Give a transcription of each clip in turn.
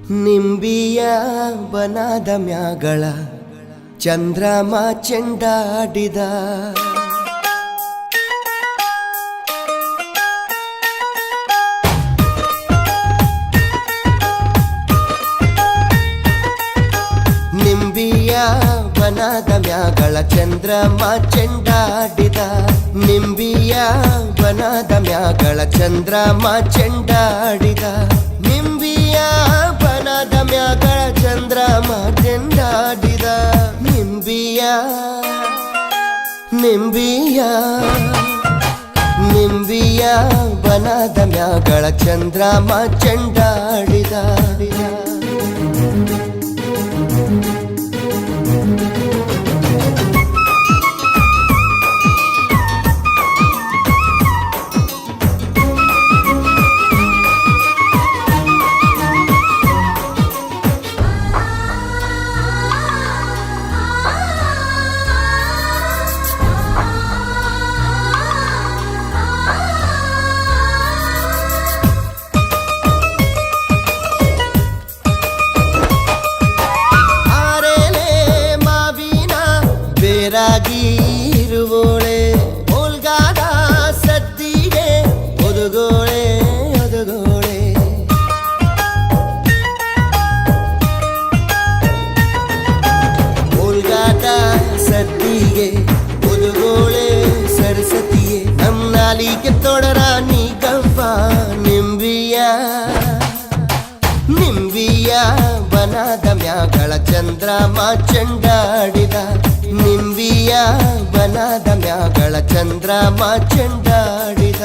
ನಿಂಬಿಯ ಬನದ ಮ್ಯಾಗಳ ಚಂದ್ರಮ ಚೆಂಡಾಡಿದ ನಿಂಬಿಯ ಬನದ ಮ್ಯಾಗಳ ಚಂದ್ರಮ ಚೆಂಡಾಡಿದ ನಿಂಬಿಯ ಬನದ ಮ್ಯಾಗಳ ಚಂದ್ರಮ ಚೆಂಡಾಡಿದ ನಿಂಬಿಯ ಬನದ ಮ್ಯಾಗಳ ಚಂದ್ರಮ ಚೆಂಡಾಡಿದ ನಿಂಬಿಯ ನಿಂಬಿಯ ನಿಂಬಿಯ ಬನದ ಮ್ಯಾಗಳ ಚಂದ್ರಮ ಚೆಂಡಾಡಿದ ರಾಗಿರುವೋಳೆ ಓಲ್ಗಾದ ಸದ್ದಿಗೆ ಒದಗೋಳೆ ಒದಗೋಳೆ ಓಲ್ಗಾದ ಸದ್ದಿಗೆ ಒದಗೋಳೆ ಸರಸ್ವತಿಯೇ ನಮ್ಮ ನಾಲಿಗೆ ತೊಡರ ನೀ ಗವ್ವ ನಿಂಬಿಯ ನಿಂಬಿಯ ಬನದ ಮ್ಯಾಗಳ ಚಂದ್ರಮ ಚೆಂಡಾಡಿದ ನಿಂಬಿಯ ಬನದ ಮ್ಯಾಗಳ ಚಂದ್ರಮ ಚೆಂಡಾಡಿದ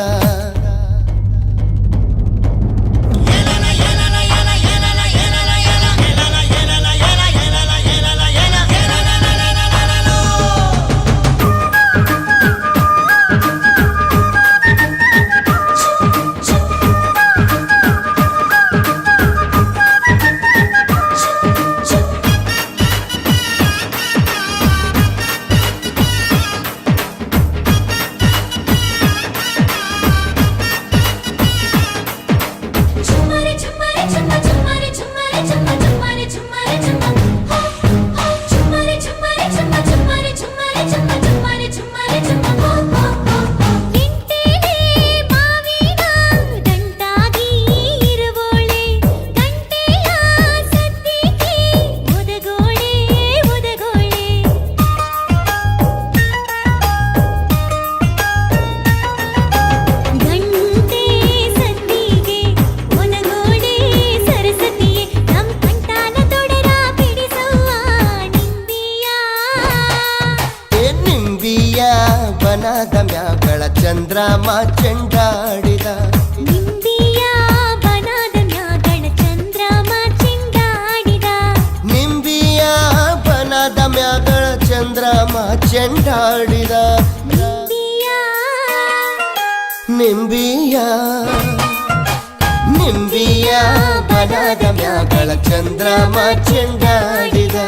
ಬನದ ಮ್ಯಾಗಳ ಚಂದ್ರಮ ಚೆಂಡಾಡಿದ ನಿಂಬಿಯ ಬನದ ಮ್ಯಾಗಳ ಚಂದ್ರಮ ಚೆಂಡಾಡಿದ ನಿಂಬಿಯ ಬನದ ಮ್ಯಾಗಳ ಚಂದ್ರಮ ಚೆಂಡಾಡಿದ ನಿಂಬಿಯ ನಿಂಬಿಯ ಬನದ ಮ್ಯಾಗಳ ಚಂದ್ರಮ ಚೆಂಡಾಡಿದ